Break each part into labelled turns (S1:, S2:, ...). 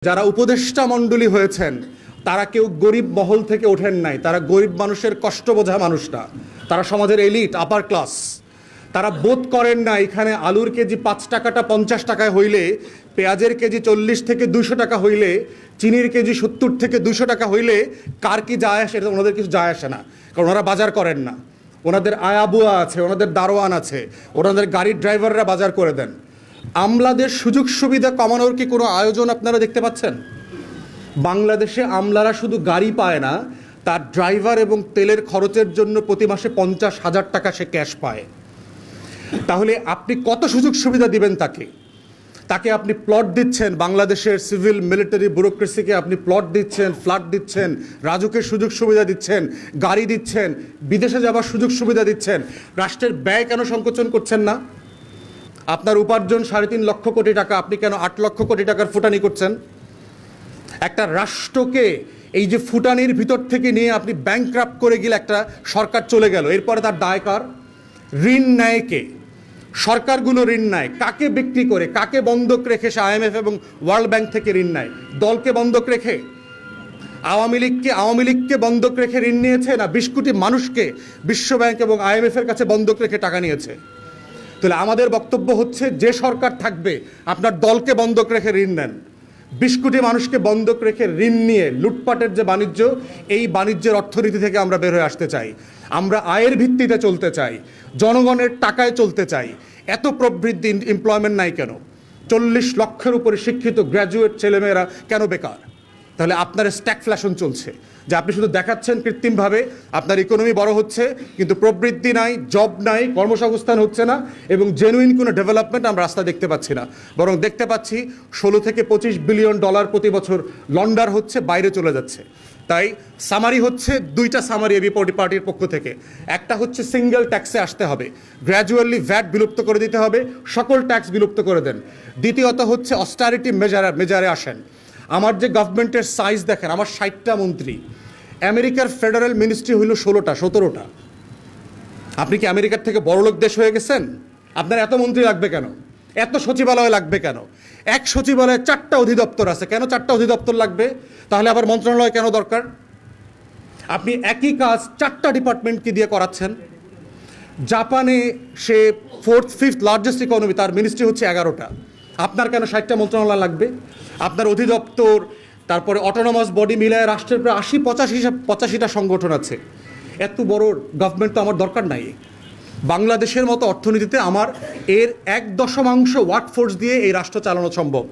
S1: যারা উপদেষ্টা মণ্ডলী হয়েছেন তারা কেউ গরিব মহল থেকে ওঠেন নাই, তারা গরিব মানুষের কষ্ট বোঝা মানুষটা, তারা সমাজের এলিট আপার ক্লাস। তারা বোধ করেন না এখানে আলুর কেজি 5 টাকাটা 50 টাকায় হইলে, পেঁয়াজের কেজি 40 থেকে 200 টাকা হইলে, চিনির কেজি 70 থেকে 200 টাকা হইলে কার কি যায় আসে, এটা ওনাদের কিছু যায় আসে না, কারণ ওনারা বাজার করেন না। ওনাদের আয়াবুয়া আছে, ওনাদের দারোয়ান আছে, ওনাদের গাড়ির ড্রাইভাররা বাজার করে দেন। আমলাদের সুযোগ সুবিধা কমানোর কি কোনো আয়োজন আপনারা দেখতে পাচ্ছেন? বাংলাদেশে আমলারা শুধু গাড়ি পায় না, তার ড্রাইভার এবং তেলের খরচের জন্য প্রতি মাসে 50,000 টাকা সে ক্যাশ পায়। তাহলে আপনি কত সুযোগ সুবিধা দিবেন তাকে? তাকে আপনি প্লট দিচ্ছেন, বাংলাদেশের সিভিল মিলিটারি ব্যুরোক্রেসিকে আপনি প্লট দিচ্ছেন, ফ্ল্যাট দিচ্ছেন, রাজুকের সুযোগ সুবিধা দিচ্ছেন, গাড়ি দিচ্ছেন, বিদেশে যাবার সুযোগ সুবিধা দিচ্ছেন। রাষ্ট্রের ব্যয় কেন সংকোচন করছেন না? আপনার উপার্জন 3.5 লক্ষ কোটি টাকা, আপনি কেন 8 লক্ষ কোটি টাকার ফুটানি করছেন? একটা রাষ্ট্রকে এই যে ফুটানির ভিতর থেকে নিয়ে আপনি ব্যাংকরাপ্ট করে গেলে একটা সরকার চলে গেল, এরপরে তার দায় কার? ঋণ নেয় কে? সরকারগুলো ঋণ নেয় কাকে বিক্রি করে, কাকে বন্ধক রেখে? সে IMF এবং ওয়ার্ল্ড ব্যাংক থেকে ঋণ নেয়। দলকে বন্ধক রেখে? আওয়ামী লীগকে বন্ধক রেখে ঋণ নিয়েছে, না 20 কোটি মানুষকে বিশ্ব ব্যাংক এবং IMF এর কাছে বন্ধক রেখে টাকা নিয়েছে? তাহলে আমাদের বক্তব্য হচ্ছে, যে সরকার থাকবে আপনার দলকে বন্ধক রেখে ঋণ নেন। 20 কোটি মানুষকে বন্ধক রেখে ঋণ নিয়ে লুটপাটের যে বাণিজ্য, এই বাণিজ্যের অর্থনীতি থেকে আমরা বের হয়ে আসতে চাই। আমরা আয়ের ভিত্তিতে চলতে চাই, জনগণের টাকায় চলতে চাই। এত প্রবৃদ্ধি, এমপ্লয়মেন্ট নাই কেন? 40 লক্ষের উপরে শিক্ষিত গ্র্যাজুয়েট ছেলেমেয়েরা কেন বেকার? তাহলে আপনার স্ট্যাগফ্লেশন চলছে, যে আপনি শুধু দেখাচ্ছেন কৃত্রিমভাবে আপনার ইকোনমি বড় হচ্ছে, কিন্তু প্রবৃদ্ধি নাই, জব নাই, কর্মসংস্থান হচ্ছে না, এবং জেনুইন কোনো ডেভেলপমেন্ট আমরা রাস্তা দেখতে পাচ্ছি না। বরং দেখতে পাচ্ছি 16 থেকে 25 বিলিয়ন ডলার প্রতি বছর লন্ডার হচ্ছে, বাইরে চলে যাচ্ছে। তাই সামারি হচ্ছে, 2টা সামারি এবি পার্টির পক্ষ থেকে। একটা হচ্ছে সিঙ্গেল ট্যাক্সে আসতে হবে, গ্র্যাজুয়ালি ভ্যাট বিলুপ্ত করে দিতে হবে, সকল ট্যাক্স বিলুপ্ত করে দেন। দ্বিতীয়ত হচ্ছে অস্টারিটি মেজারে আসেন। আমার যে গভর্নমেন্টের সাইজ দেখেন, আমার 60টা মন্ত্রী, আমেরিকার ফেডারেল মিনিস্ট্রি হইল 16টা 17টা। আপনি কি আমেরিকার থেকে বড়লোক দেশ হয়ে গেছেন? আপনার এত মন্ত্রী লাগবে কেন? এত সচিবালয় লাগবে কেন? এক সচিবালয়ে 4টা অধিদপ্তর আছে, কেন 4টা অধিদপ্তর লাগবে? তাহলে আবার মন্ত্রণালয় কেন দরকার? আপনি একই কাজ 4টা ডিপার্টমেন্টকে দিয়ে করাচ্ছেন। জাপানে সে 4th 5th লার্জেস্ট ইকোনমি, তার মিনিস্ট্রি হচ্ছে 11টা। আপনার কেন 60টা মন্ত্রণালয় লাগবে? আপনার অধিদপ্তর, তারপরে অটোনমাস বডি মিলায় রাষ্ট্রের প্রায় 85টা সংগঠন আছে। এত বড় গভর্নমেন্ট তো আমার দরকার নাই। বাংলাদেশের মতো অর্থনীতিতে আমার এর 1/10 ওয়ার্কফোর্স দিয়ে এই রাষ্ট্র চালানো সম্ভব।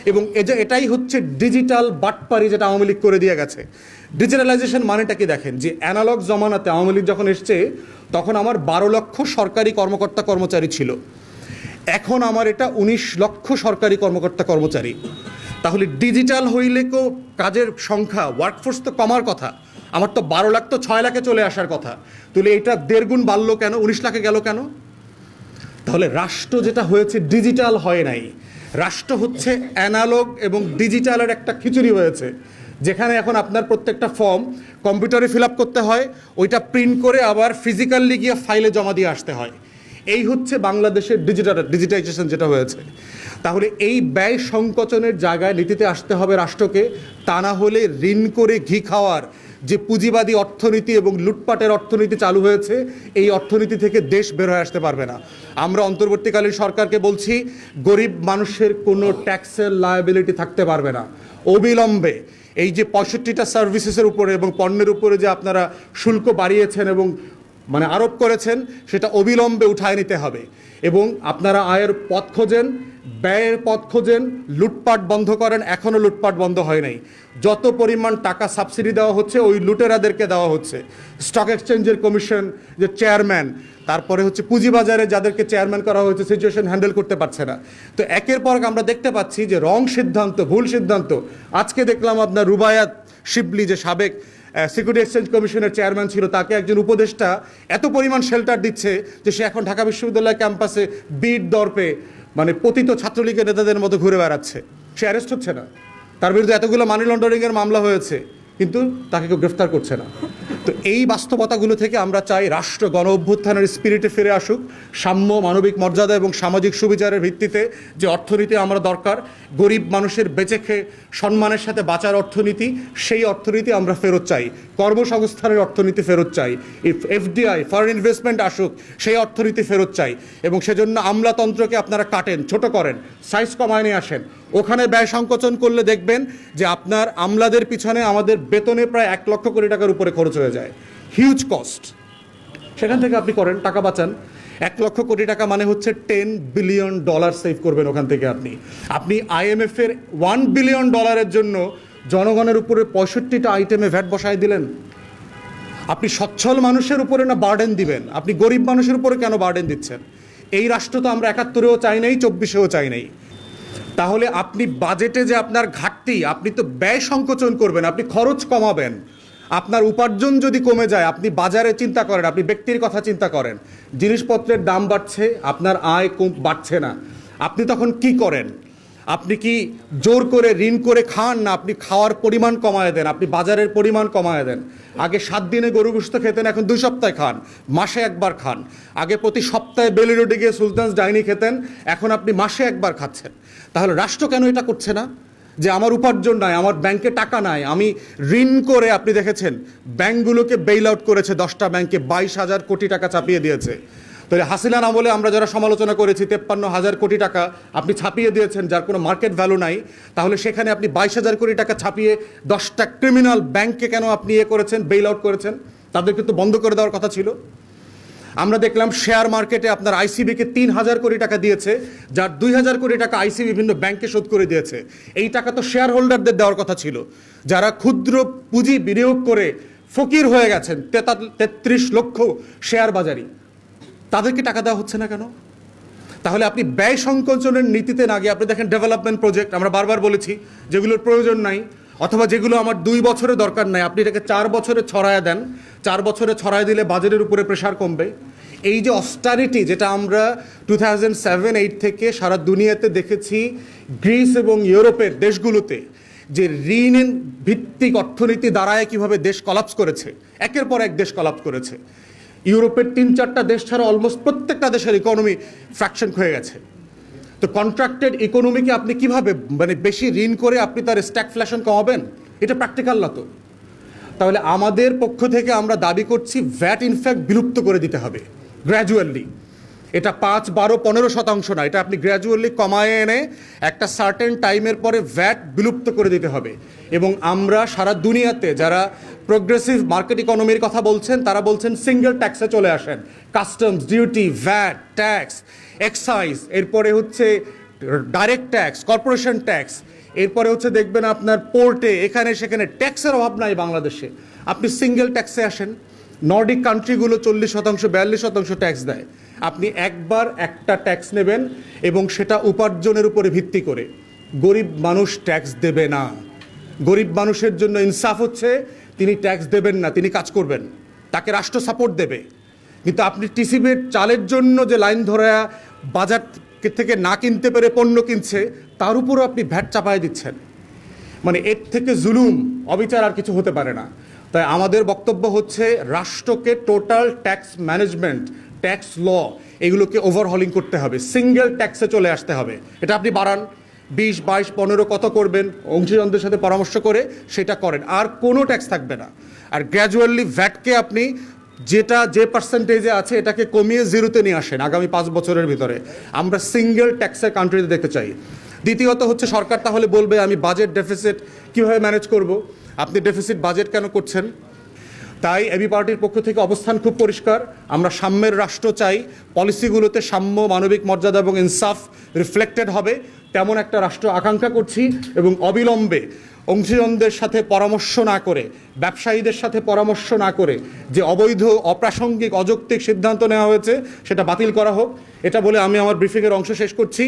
S1: এবং এটাই হচ্ছে ডিজিটাল বাটপারি, যেটা আওয়ামী লীগ করে দিয়ে গেছে। ডিজিটালাইজেশন মানেটা কি দেখেন, যে অ্যানালগ জমানাতে আওয়ামী লীগ যখন এসছে, তখন আমার 12 লক্ষ সরকারি কর্মকর্তা কর্মচারী ছিল। এখন আমার এটা 19 লক্ষ সরকারি কর্মকর্তা কর্মচারী। তাহলে ডিজিটাল হইলে কো কাজের সংখ্যা, ওয়ার্কফোর্স তো কমার কথা। আমার তো 12 লাখ তো 6 লাখে চলে আসার কথা। তাহলে এটা 1.5 গুণ বাড়লো কেন, 19 লাখে গেল কেন? তাহলে রাষ্ট্র যেটা হয়েছে ডিজিটাল হয় নাই, রাষ্ট্র হচ্ছে অ্যানালগ এবং ডিজিটালের একটা খিচুড়ি হয়েছে, যেখানে এখন আপনার প্রত্যেকটা ফর্ম কম্পিউটারে ফিল আপ করতে হয়, ওইটা প্রিন্ট করে আবার ফিজিক্যালি গিয়ে ফাইলে জমা দিয়ে আসতে হয়। এই হচ্ছে বাংলাদেশের ডিজিটাইজেশন যেটা হয়েছে। তাহলে এই ব্যয় সংকোচনের জায়গায় নীতিতে আসতে হবে রাষ্ট্রকে। তা না হলে ঋণ করে ঘি খাওয়ার যে পুঁজিবাদী অর্থনীতি এবং লুটপাটের অর্থনীতি চালু হয়েছে, এই অর্থনীতি থেকে দেশ বের হয়ে আসতে পারবে না। আমরা অন্তর্বর্তীকালীন সরকারকে বলছি, গরিব মানুষের কোনো ট্যাক্সের লায়াবিলিটি থাকতে পারবে না। অবিলম্বে এই যে 65টা সার্ভিসেসের উপরে এবং পণ্যের উপরে যে আপনারা শুল্ক বাড়িয়েছেন এবং আরোপ করেছেন, সেটা অবিলম্বে উঠায় নিতে হবে। এবং আপনারা আয়ের পথ খোঁজেন, ব্যয়ের পথ খোঁজেন, লুটপাট বন্ধ করেন। এখনও লুটপাট বন্ধ হয় নাই। যত পরিমাণ টাকা সাবসিডি দেওয়া হচ্ছে, ওই লুটেরাদেরকে দেওয়া হচ্ছে। স্টক এক্সচেঞ্জের কমিশন যে চেয়ারম্যান, তারপরে হচ্ছে পুঁজিবাজারে যাদেরকে চেয়ারম্যান করা হয়েছে, সিচুয়েশন হ্যান্ডেল করতে পারছে না। তো একের পর আমরা দেখতে পাচ্ছি যে রং সিদ্ধান্ত, ভুল সিদ্ধান্ত। আজকে দেখলাম আপনার রুবায়াত শিবলি, যে সাবেক সিকিউরিটি এক্সচেঞ্জ কমিশনের চেয়ারম্যান ছিল, তাকে একজন উপদেষ্টা এত পরিমাণ শেল্টার দিচ্ছে যে সে এখন ঢাকা বিশ্ববিদ্যালয় ক্যাম্পাসে বিট দর্পে পতিত ছাত্রলীগের নেতাদের মতো ঘুরে বেড়াচ্ছে। সে অ্যারেস্ট হচ্ছে না, তার বিরুদ্ধে এতগুলো মানি লন্ডারিংয়ের মামলা হয়েছে, কিন্তু তাকে কেউ গ্রেফতার করছে না। তো তো এই বাস্তবতাগুলো থেকে আমরা চাই রাষ্ট্র গণ অভ্যুত্থানের স্পিরিটে ফিরে আসুক, সাম্য, মানবিক মর্যাদা এবং সামাজিক সুবিচারের ভিত্তিতে যে অর্থনীতি আমরা দরকার, গরিব মানুষের বেঁচে খেয়ে সম্মানের সাথে বাঁচার অর্থনীতি, সেই অর্থনীতি আমরা ফেরত চাই। কর্মসংস্থানের অর্থনীতি ফেরত চাই। এফডিআই, ফরেন ইনভেস্টমেন্ট আসুক, সেই অর্থনীতি ফেরত চাই। এবং সেজন্য আমলাতন্ত্রকে আপনারা কাটেন, ছোট করেন, সাইজ কমায় নিয়ে আসেন। ওখানে ব্যয় সংকোচন করলে দেখবেন যে আপনার আমলাদের পিছনে আমাদের বেতনে প্রায় 1 লক্ষ কোটি টাকার উপরে খরচ হয়ে যায়, হিউজ কস্ট। সেখান থেকে আপনি করেন, টাকা বাঁচান। 1 লক্ষ কোটি টাকা মানে হচ্ছে $10 বিলিয়ন সেভ করবেন ওখান থেকে আপনি। আপনি IMF-এর $1 বিলিয়ন জন্য জনগণের উপরে 65টা আইটেমে ভ্যাট বসায় দিলেন। আপনি সচ্ছল মানুষের উপরে না বার্ডেন দিবেন? আপনি গরিব মানুষের উপরে কেন বার্ডেন দিচ্ছেন? এই রাষ্ট্র তো আমরা 71-এও চাই নাই, 24-এও চাই নাই। তাহলে আপনি বাজেটে যে আপনার ঘাটতি, আপনি তো ব্যয় সংকোচন করবেন, আপনি খরচ কমাবেন। আপনার উপার্জন যদি কমে যায়, আপনি বাজারে চিন্তা করেন, আপনি ব্যক্তির কথা চিন্তা করেন, জিনিসপত্রের দাম বাড়ছে, আপনার আয় বাড়ছে না, আপনি তখন কি করেন? আপনি কি জোর করে ঋণ করে খান, না আপনি খাওয়ার পরিমাণ কমায় দেন, আপনি বাজারের পরিমাণ কমায় দেন? আগে 7 দিনে গরু গোশত খেতেন, এখন 2 সপ্তাহে খান, মাসে একবার খান। আগে প্রতি সপ্তাহে বেলি রোডে গিয়ে সুলতানস ডাইনি খেতেন, এখন আপনি মাসে একবার খাচ্ছেন। তাহলে রাষ্ট্র কেন এটা করছে না? যে আমার উপার্জন নাই, আমার ব্যাংকে টাকা নাই, আমি ঋণ করে, আপনি দেখেছেন ব্যাংকগুলোকে বেইল আউট করেছে, 10টা ব্যাংকে 22,000 কোটি টাকা চাপিয়ে দিয়েছে। তাহলে হাসিনার আমলে আমরা যারা সমালোচনা করেছি 53,000 কোটি টাকা আপনি ছাপিয়ে দিয়েছেন, যার কোনো মার্কেট ভ্যালু নাই। তাহলে সেখানে আপনি 22,000 কোটি টাকা ছাপিয়ে 10টা ক্রিমিনাল ব্যাংককে কেন আপনি করেছেন, বেইল আউট করেছেন? তাদেরকে তো বন্ধ করে দেওয়ার কথা ছিল। আমরা দেখলাম শেয়ার মার্কেটে আপনার ICB-কে 3,000 কোটি টাকা দিয়েছে, যার 2,000 কোটি টাকা ICB বিভিন্ন ব্যাংকে শোধ করে দিয়েছে। এই টাকা তো শেয়ার হোল্ডারদের দেওয়ার কথা ছিল, যারা ক্ষুদ্র পুঁজি বিনিয়োগ করে ফকির হয়ে গেছেন, 33 লক্ষ শেয়ার বাজারি, তাদেরকে টাকা দেওয়া হচ্ছে না কেন? তাহলে আপনি ব্যয় সংকোচনের নীতিতে না গিয়ে আপনি দেখেন ডেভেলপমেন্ট প্রজেক্ট, আমরা বারবার বলেছি, যেগুলোর প্রয়োজন নাই অথবা যেগুলো আমার 2 বছরে দরকার নাই, আপনি এটাকে 4 বছরে ছড়ায় দেন। 4 বছরে ছড়ায় দিলে বাজেটের উপরে প্রেশার কমবে। এই যে অস্টারিটি, যেটা আমরা 2007-8 থেকে সারা দুনিয়াতে দেখেছি, গ্রিস এবং ইউরোপের দেশগুলোতে যে ঋণ ভিত্তিক অর্থনীতি দাঁড়ায় কিভাবে দেশ কলাপস করেছে, একের পর এক দেশ কলাপস করেছে। ইউরোপের 3-4টা দেশ ছাড়া অলমোস্ট প্রত্যেকটা দেশের ইকোনমি ফ্র্যাকশন হয়ে গেছে। তো কন্ট্রাক্টেড ইকোনমিকে আপনি কিভাবে, মানে বেশি ঋণ করে আপনি তার স্ট্যাগফ্লেশন কমাবেন? এটা প্র্যাকটিক্যাল না তো। তাহলে আমাদের পক্ষ থেকে আমরা দাবি করছি ভ্যাট ইনফ্যাক্ট বিলুপ্ত করে দিতে হবে গ্র্যাজুয়ালি। এটা 5, 12, 15% না, এটা আপনি গ্র্যাজুয়ালি কমায় এনে একটা সার্টেন টাইমের পরে ভ্যাট বিলুপ্ত করে দিতে হবে। এবং আমরা সারা দুনিয়াতে যারা প্রোগ্রেসিভ মার্কেট ইকোনমির কথা বলছেন, তারা বলছেন সিঙ্গেল ট্যাক্সে চলে আসেন। Customs duty, VAT, tax, excise, এরপরে হচ্ছে ডাইরেক্ট ট্যাক্স, কর্পোরেশন ট্যাক্স, এরপরে হচ্ছে দেখবেন আপনার পোর্টে, এখানে সেখানে ট্যাক্সের অভাব নাই বাংলাদেশে। আপনি সিঙ্গেল ট্যাক্সে আসেন। নর্ডিক কান্ট্রিগুলো 40%, 42% ট্যাক্স দেয়। আপনি একবার একটা ট্যাক্স নেবেন এবং সেটা উপার্জনের উপরে ভিত্তি করে। গরিব মানুষ ট্যাক্স দেবে না। গরিব মানুষের জন্য ইনসাফ হচ্ছে তিনি ট্যাক্স দেবেন না, তিনি কাজ করবেন, তাকে রাষ্ট্র সাপোর্ট দেবে। কিন্তু আপনি টিসিবির চালের জন্য যে লাইন ধরে বাজার থেকে না কিনতে পেরে পণ্য কিনছে, তার উপরও আপনি ভ্যাট চাপায় দিচ্ছেন। মানে এর থেকে জুলুম, অবিচার আর কিছু হতে পারে না। তাই আমাদের বক্তব্য হচ্ছে রাষ্ট্রকে total tax management, tax law, এগুলোকে ওভারহলিং করতে হবে, সিঙ্গেল ট্যাক্সে চলে আসতে হবে। এটা আপনি বাড়ান, 20, 22, 15 কত করবেন, অংশীদারদের সাথে পরামর্শ করে সেটা করেন, আর কোনো ট্যাক্স থাকবে না। আর গ্র্যাজুয়ালি ভ্যাটকে আপনি যে পার্সেন্টেজে আছে এটাকে কমিয়ে 0-তে নিয়ে আসেন আগামী 5 বছরের ভিতরে। আমরা সিঙ্গেল ট্যাক্সের কান্ট্রিতে দেখতে চাই। দ্বিতীয়ত হচ্ছে সরকার তাহলে বলবে আমি বাজেট ডেফিসিট কীভাবে ম্যানেজ করব। আপনি ডেফিসিট বাজেট কেন করছেন? তাই এবি পার্টির পক্ষ থেকে অবস্থান খুব পরিষ্কার। আমরা সাম্যের রাষ্ট্র চাই, পলিসিগুলোতে সাম্য, মানবিক মর্যাদা এবং ইনসাফ রিফ্লেক্টেড হবে, তেমন একটা রাষ্ট্র আকাঙ্ক্ষা করছি। এবং অবিলম্বে অংশীদারদের সাথে পরামর্শ না করে, ব্যবসায়ীদের সাথে পরামর্শ না করে যে অবৈধ, অপ্রাসঙ্গিক, অযৌক্তিক সিদ্ধান্ত নেওয়া হয়েছে সেটা বাতিল করা হোক। এটা বলে আমি আমার ব্রিফিংয়ের অংশ শেষ করছি।